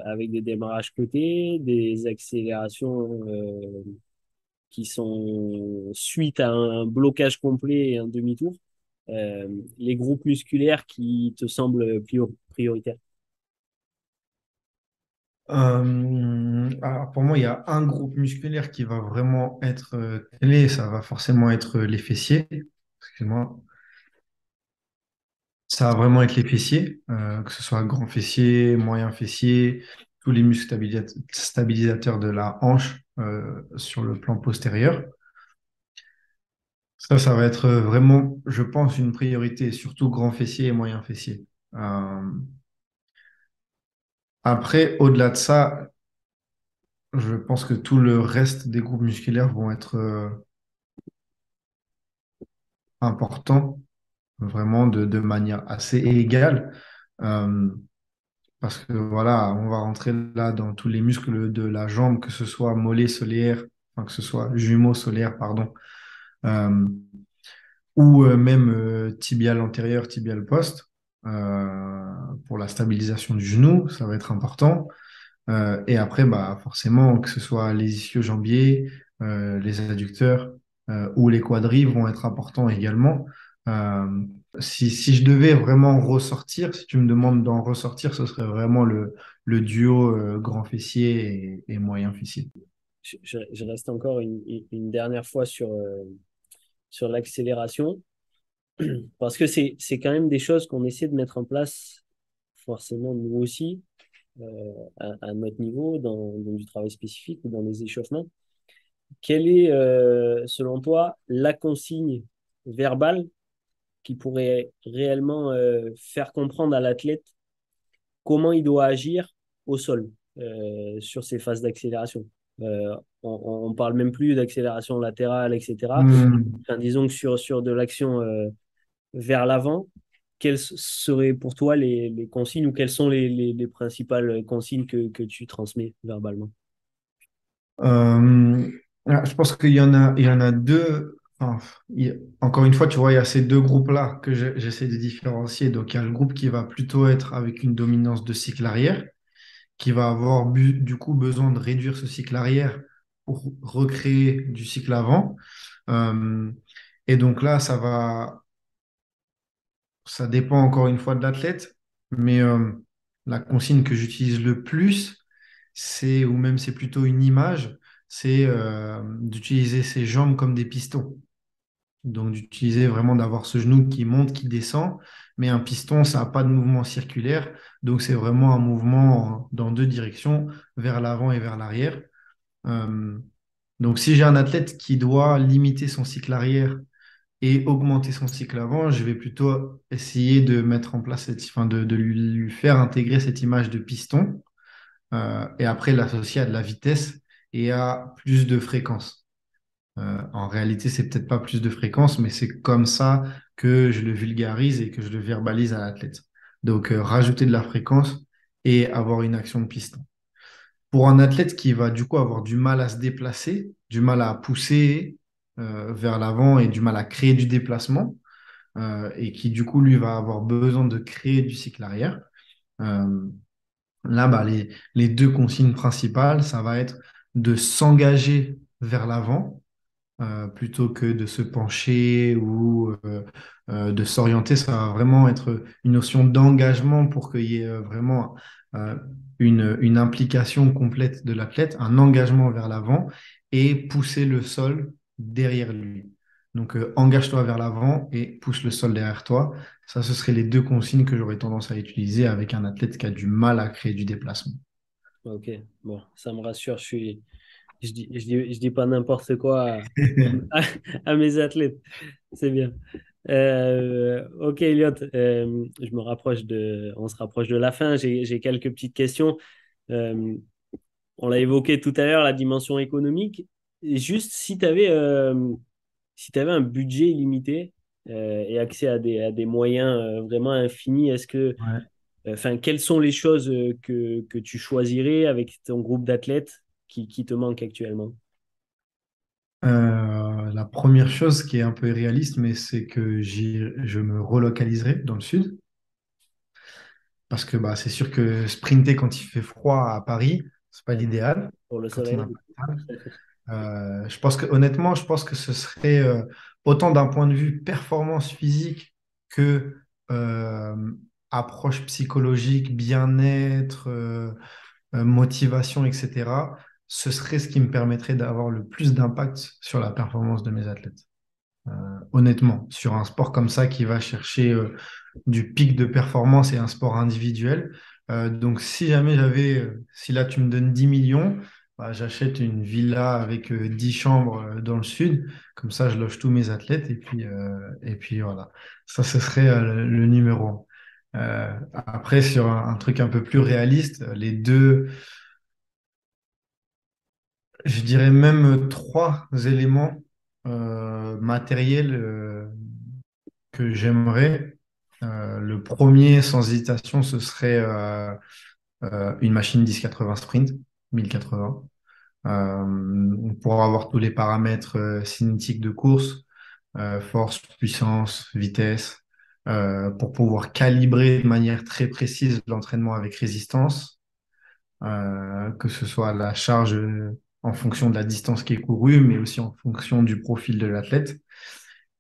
avec des démarrages cotés, des accélérations qui sont suite à un blocage complet et un demi-tour. euh, les groupes musculaires qui te semblent prioritaires? Alors pour moi, il y a un groupe musculaire qui va vraiment être clé, ça va forcément être les fessiers. Excuse-moi. Ça va vraiment être les fessiers, que ce soit grand fessier, moyen fessier, tous les muscles stabilisateurs de la hanche sur le plan postérieur. Ça va être vraiment, je pense, une priorité, surtout grand fessier et moyen fessier. Euh, Après, au-delà de ça, je pense que tout le reste des groupes musculaires vont être importants, vraiment de manière assez égale. Euh, Parce que voilà, on va rentrer là dans tous les muscles de la jambe, que ce soit mollet solaire, enfin que ce soit jumeau solaire, pardon, euh, ou même tibial antérieur, tibial poste, euh, pour la stabilisation du genou, ça va être important. Et après, bah, forcément, que ce soit les ischio-jambiers, les adducteurs ou les quadris vont être importants également. Euh, si je devais vraiment ressortir, si tu me demandes d'en ressortir, ce serait vraiment le duo grand fessier et moyen fessier. Je reste encore une dernière fois sur l'accélération, parce que c'est quand même des choses qu'on essaie de mettre en place, forcément nous aussi, à notre niveau, dans du travail spécifique ou dans les échauffements. Quelle est, selon toi, la consigne verbale qui pourrait réellement faire comprendre à l'athlète comment il doit agir au sol sur ces phases d'accélération? On parle même plus d'accélération latérale, etc. Hmm. Enfin, disons que sur de l'action vers l'avant, quelles seraient pour toi les consignes ou quelles sont les principales consignes que tu transmets verbalement? Euh, je pense il y en a deux. Enfin, encore une fois, tu vois, il y a ces deux groupes-là que j'essaie de différencier. Donc, il y a le groupe qui va plutôt être avec une dominance de cycle arrière, qui va avoir du coup besoin de réduire ce cycle arrière pour recréer du cycle avant. Euh, et donc là, ça dépend encore une fois de l'athlète, mais la consigne que j'utilise le plus, ou même c'est plutôt une image, c'est d'utiliser ses jambes comme des pistons. Donc d'utiliser vraiment d'avoir ce genou qui monte, qui descend, mais un piston, ça n'a pas de mouvement circulaire, donc c'est vraiment un mouvement dans deux directions, vers l'avant et vers l'arrière. Euh, donc si j'ai un athlète qui doit limiter son cycle arrière et augmenter son cycle avant, je vais plutôt essayer de mettre en place enfin de lui faire intégrer cette image de piston et après l'associer à de la vitesse et à plus de fréquence. En réalité, c'est peut-être pas plus de fréquence, mais c'est comme ça que je le vulgarise et que je le verbalise à l'athlète. Donc, rajouter de la fréquence et avoir une action de piston. Pour un athlète qui va du coup avoir du mal à se déplacer, du mal à pousser vers l'avant et du mal à créer du déplacement, et qui du coup lui va avoir besoin de créer du cycle arrière. Euh, Là, bah, les deux consignes principales, ça va être de s'engager vers l'avant plutôt que de se pencher ou de s'orienter. Ça va vraiment être une notion d'engagement pour qu'il y ait vraiment euh, une implication complète de l'athlète, un engagement vers l'avant et pousser le sol derrière lui. Donc, engage-toi vers l'avant et pousse le sol derrière toi. Ça, ce seraient les deux consignes que j'aurais tendance à utiliser avec un athlète qui a du mal à créer du déplacement. Ok, bon, ça me rassure. Je dis pas n'importe quoi à mes athlètes. C'est bien. Ok, Elliot, on se rapproche de la fin. J'ai quelques petites questions. Euh, on l'a évoqué tout à l'heure, la dimension économique. Et juste, si tu avais un budget illimité et accès à des moyens vraiment infinis, Ouais. enfin, quelles sont les choses que tu choisirais avec ton groupe d'athlètes qui te manquent actuellement? La première chose qui est un peu irréaliste, mais c'est que je me relocaliserai dans le sud. Parce que bah, c'est sûr que sprinter quand il fait froid à Paris, c'est pas Ouais, l'idéal. pour le Quand on soleil, a du pas coup. de table. Je pense que honnêtement, je pense que ce serait autant d'un point de vue performance physique que approche psychologique, bien-être, motivation, etc., ce serait ce qui me permettrait d'avoir le plus d'impact sur la performance de mes athlètes. Honnêtement, sur un sport comme ça qui va chercher du pic de performance et un sport individuel. Donc, si jamais si là tu me donnes 10 millions, bah, j'achète une villa avec 10 chambres dans le sud. Comme ça, je loge tous mes athlètes et puis voilà. Ça, ce serait le numéro un. Après, sur un truc un peu plus réaliste, les deux, je dirais même trois éléments matériels que j'aimerais. Le premier, sans hésitation, ce serait une machine 1080 Sprint 1080 pour avoir tous les paramètres cinétiques de course, force, puissance, vitesse, pour pouvoir calibrer de manière très précise l'entraînement avec résistance, que ce soit la charge en fonction de la distance qui est courue, mais aussi en fonction du profil de l'athlète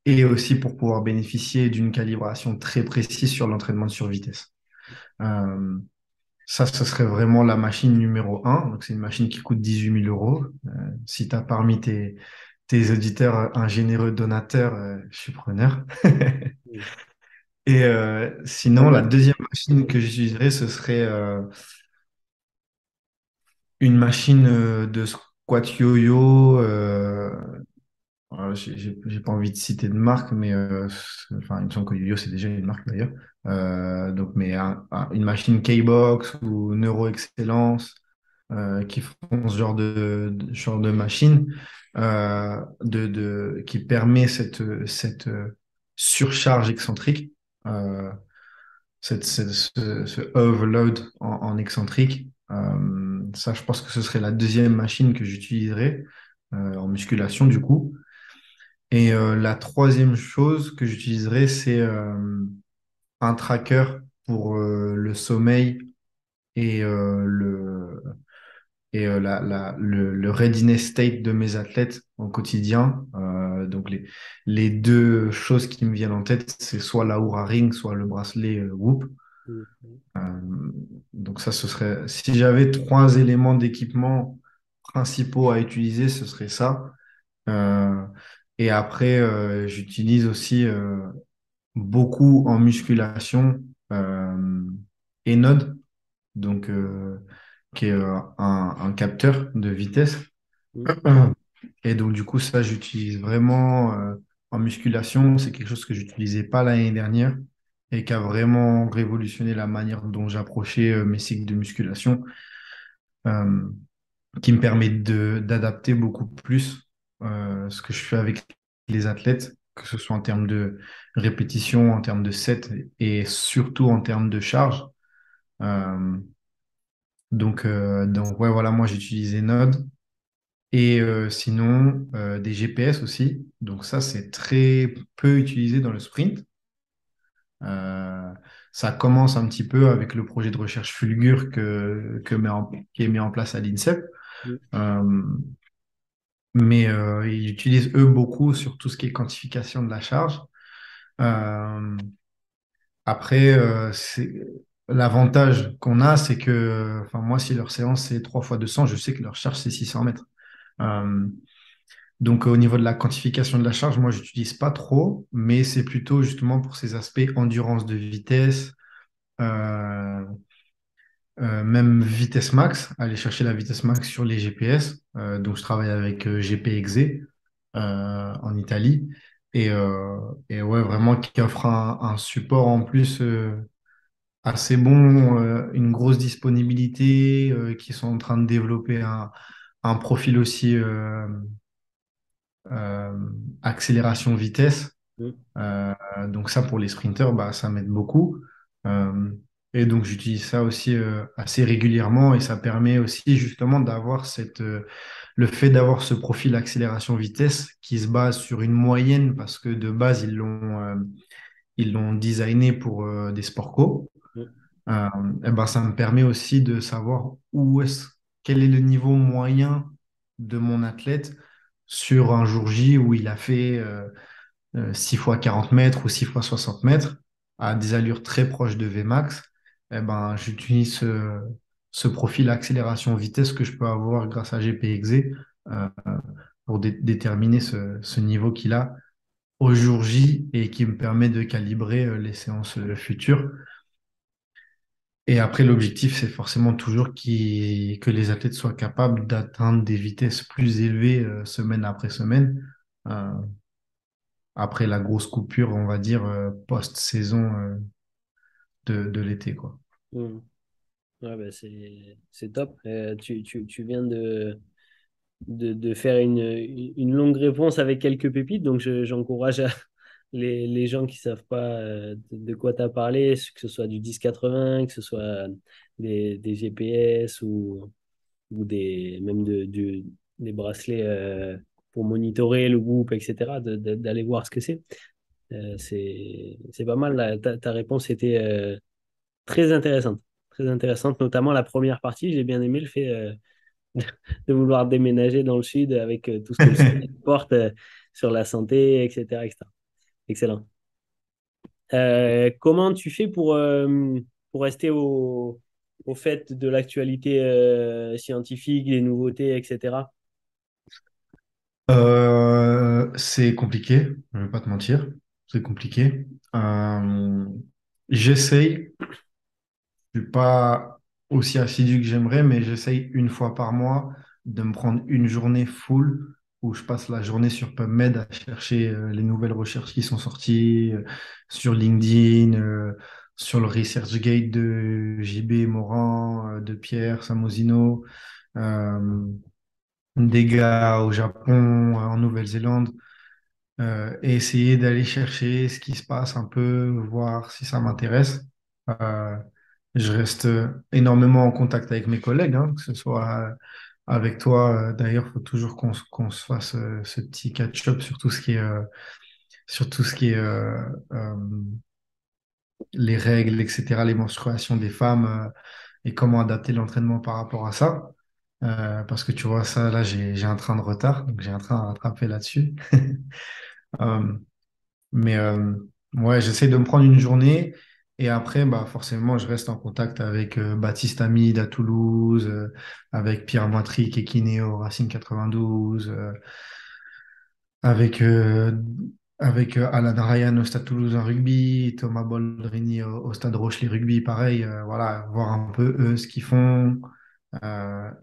et aussi pour pouvoir bénéficier d'une calibration très précise sur l'entraînement de survitesse. Euh, Ça, ce serait vraiment la machine numéro un. Donc, c'est une machine qui coûte 18 000 euros. Si tu as parmi tes auditeurs un généreux donateur, je suis preneur. Mm. Et Pas sinon, la mal. deuxième machine que j'utiliserais, ce serait une machine de squat yo-yo. J'ai pas envie de citer de marque, mais enfin, il me semble que Yo-Yo, c'est déjà une marque d'ailleurs. Donc, mais une machine K-Box ou Neuro Excellence qui font ce genre de machine qui permet cette surcharge excentrique, euh, ce overload en excentrique. Ça, je pense que ce serait la deuxième machine que j'utiliserais en musculation du coup. Et la troisième chose que j'utiliserai, c'est un tracker pour le sommeil et, le readiness state de mes athlètes au quotidien. Donc les deux choses qui me viennent en tête, c'est soit la Oura Ring, soit le bracelet Whoop. Mm. Donc ça, ce serait, si j'avais trois éléments d'équipement principaux à utiliser, ce serait ça. Euh, et après, j'utilise aussi beaucoup en musculation Enode, donc qui est un capteur de vitesse. Mm. Et donc du coup, ça, j'utilise vraiment en musculation. C'est quelque chose que j'utilisais pas l'année dernière et qui a vraiment révolutionné la manière dont j'approchais mes cycles de musculation. Euh, qui me permet d'adapter beaucoup plus ce que je fais avec les athlètes, que ce soit en termes de répétition, en termes de set et surtout en termes de charge. Euh, donc ouais, voilà, moi j'utilisais Node et sinon des GPS aussi. Donc ça, c'est très peu utilisé dans le sprint. Euh, Ça commence un petit peu avec le projet de recherche Fulgur qui est mis en place à l'INSEP. Mm. Euh, mais ils utilisent eux beaucoup sur tout ce qui est quantification de la charge. Euh, Après, l'avantage qu'on a, c'est que, enfin, moi, si leur séance c'est 3 fois 200, je sais que leur charge c'est 600 mètres. Euh, donc, au niveau de la quantification de la charge, moi, j'utilise pas trop, mais c'est plutôt justement pour ces aspects endurance de vitesse, euh, même vitesse max, aller chercher la vitesse max sur les GPS. Donc, je travaille avec GPXE en Italie. Et ouais, vraiment qui offre un support en plus assez bon, une grosse disponibilité, qui sont en train de développer un profil aussi euh, accélération vitesse. Mm. Euh, donc ça, pour les sprinteurs, bah, ça m'aide beaucoup. Euh, et donc j'utilise ça aussi assez régulièrement et ça permet aussi justement d'avoir le fait d'avoir ce profil accélération-vitesse qui se base sur une moyenne parce que de base, ils l'ont designé pour des sports co. Mm. Euh, et ben, ça me permet aussi de savoir quel est le niveau moyen de mon athlète sur un jour J où il a fait 6 fois 40 mètres ou 6 fois 60 mètres. à des allures très proches de Vmax, eh ben, j'utilise ce profil accélération-vitesse que je peux avoir grâce à GPXE euh, pour déterminer ce niveau qu'il a au jour J et qui me permet de calibrer les séances futures. Et après, l'objectif, c'est forcément toujours que les athlètes soient capables d'atteindre des vitesses plus élevées semaine après semaine, euh, après la grosse coupure, on va dire, post-saison de l'été, quoi. Hmm. Ouais, bah, c'est top. Tu viens de faire une longue réponse avec quelques pépites, donc j'encourage les gens qui savent pas de quoi tu as parlé, que ce soit du 10-80, que ce soit des GPS ou même des bracelets pour monitorer le groupe, etc., d'aller voir ce que c'est. C'est pas mal, là. Ta réponse était très intéressante. Très intéressante, notamment la première partie. J'ai bien aimé le fait de vouloir déménager dans le sud avec tout ce que le soleil porte sur la santé, etc., etc. Excellent. Comment tu fais pour rester au fait de l'actualité scientifique, des nouveautés, etc. C'est compliqué, je vais pas te mentir, c'est compliqué. Euh, J'essaye, je suis pas aussi assidu que j'aimerais, mais j'essaye une fois par mois de me prendre une journée full où je passe la journée sur PubMed à chercher les nouvelles recherches qui sont sorties sur LinkedIn, sur le ResearchGate de JB Morin, de Pierre Samosino, euh, des gars au Japon, en Nouvelle-Zélande, et essayer d'aller chercher ce qui se passe un peu, voir si ça m'intéresse. Euh, je reste énormément en contact avec mes collègues, hein, que ce soit avec toi. D'ailleurs, il faut toujours qu'on se fasse ce petit catch-up sur tout ce qui est, sur tout ce qui est euh, les règles, etc., les menstruations des femmes et comment adapter l'entraînement par rapport à ça. Parce que tu vois, ça, là, j'ai un train de retard, donc j'ai un train à rattraper là-dessus. Euh, mais ouais, j'essaie de me prendre une journée et après, bah, forcément, je reste en contact avec Baptiste Hamid à Toulouse, avec Pierre Moitry qui est kiné au Racing 92, avec, Alan Ryan au Stade Toulousain Rugby, Thomas Boldrini au Stade Rochelet Rugby, pareil, voilà, voir un peu eux ce qu'ils font.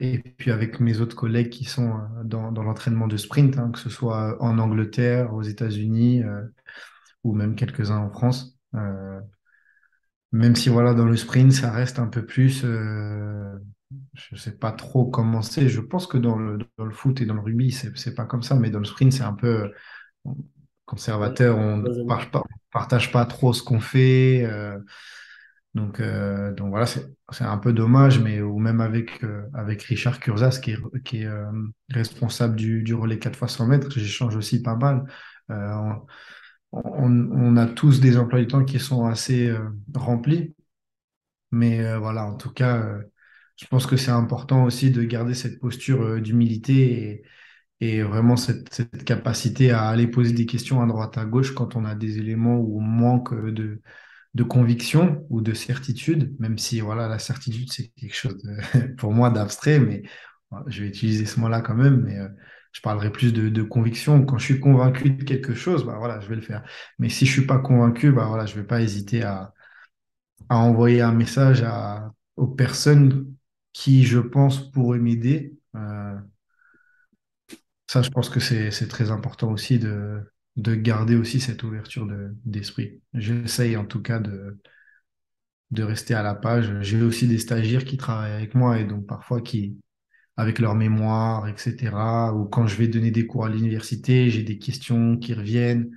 Et puis avec mes autres collègues qui sont dans l'entraînement de sprint, hein, que ce soit en Angleterre, aux États-Unis ou même quelques-uns en France. Même si voilà, dans le sprint, ça reste un peu plus. Je sais pas trop comment c'est. Je pense que dans le foot et dans le rugby, c'est pas comme ça, mais dans le sprint, c'est un peu Ouais, conservateur. On ne cloisonné. partage pas trop ce qu'on fait. Donc voilà, c'est un peu dommage, mais ou même avec Richard Curzas, qui est responsable du relais 4 fois 100 mètres, j'échange aussi pas mal. Euh, on a tous des emplois du temps qui sont assez remplis, mais voilà, en tout cas, je pense que c'est important aussi de garder cette posture d'humilité et vraiment cette capacité à aller poser des questions à droite à gauche quand on a des éléments où on manque de conviction ou de certitude, même si voilà, la certitude, c'est quelque chose pour moi d'abstrait, mais voilà, je vais utiliser ce mot-là quand même, mais je parlerai plus de conviction. Quand je suis convaincu de quelque chose, bah, voilà, je vais le faire. Mais si je suis pas convaincu, bah, voilà, je vais pas hésiter à envoyer un message aux personnes qui, je pense, pourraient m'aider. Ça, je pense que c'est très important aussi de garder aussi cette ouverture d'esprit. J'essaye en tout cas de rester à la page. J'ai aussi des stagiaires qui travaillent avec moi et donc parfois avec leur mémoire, etc. Ou quand je vais donner des cours à l'université, j'ai des questions qui reviennent.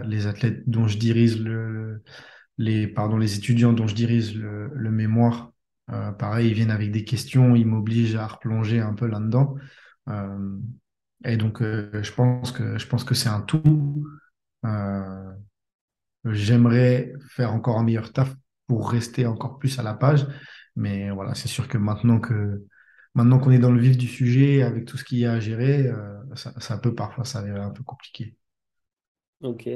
Les athlètes dont je dirige les étudiants dont je dirige le mémoire, pareil, ils viennent avec des questions, ils m'obligent à replonger un peu là-dedans. Euh, et donc, je pense que c'est un tout. Euh, J'aimerais faire encore un meilleur taf pour rester encore plus à la page. Mais voilà, c'est sûr que maintenant qu'on est dans le vif du sujet, avec tout ce qu'il y a à gérer, ça peut parfois s'avérer un peu compliqué. Ok,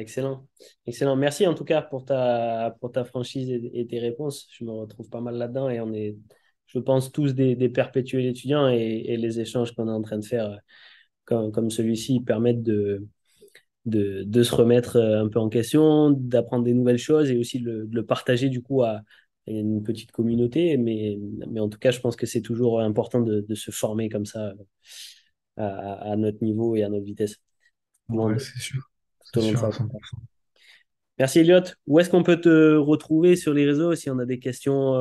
Excellent. Excellent. Merci en tout cas pour ta franchise et tes réponses. Je me retrouve pas mal là-dedans et on est, je pense, tous des perpétuels étudiants et les échanges qu'on est en train de faire comme celui-ci permettent de se remettre un peu en question, d'apprendre des nouvelles choses et aussi de le partager du coup à une petite communauté. Mais en tout cas, je pense que c'est toujours important de se former comme ça à notre niveau et à notre vitesse Ouais, c'est sûr. tout C'est au long de sûr sa à vie. 100%. Merci Elliot. Où est-ce qu'on peut te retrouver sur les réseaux si on a des questions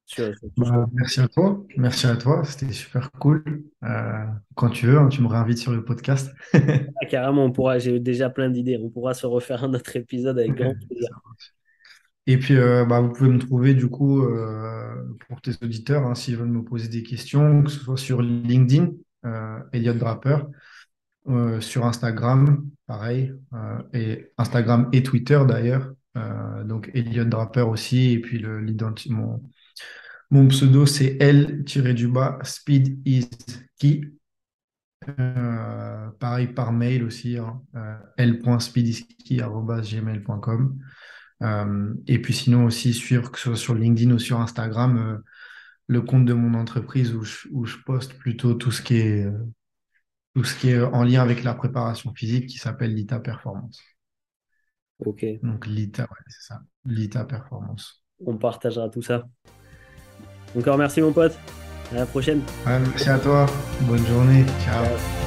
sur tout ce qu'on Bah, merci à toi. Merci à toi. C'était super cool. Quand tu veux, hein, tu me réinvites sur le podcast. a. Carrément, on pourra, j'ai déjà plein d'idées. On pourra se refaire un autre épisode avec grand plaisir. Et puis, bah, vous pouvez me trouver du coup pour tes auditeurs, hein, s'ils veulent me poser des questions, que ce soit sur LinkedIn, Elliot Draper, sur Instagram, pareil, et Instagram et Twitter d'ailleurs. Donc Elliot Draper aussi, et puis mon pseudo c'est L-du-bas Speed is key. Pareil par mail aussi, hein, l.speediskey@gmail.com. Et puis sinon aussi suivre, que ce soit sur LinkedIn ou sur Instagram, le compte de mon entreprise où je poste plutôt tout ce qui est en lien avec la préparation physique qui s'appelle Lita Performance. Ok, Donc Lita, ouais, c'est ça, Lita Performance. on partagera tout ça. Encore merci mon pote. À la prochaine. Ouais, merci à toi, bonne journée, ciao. Ciao.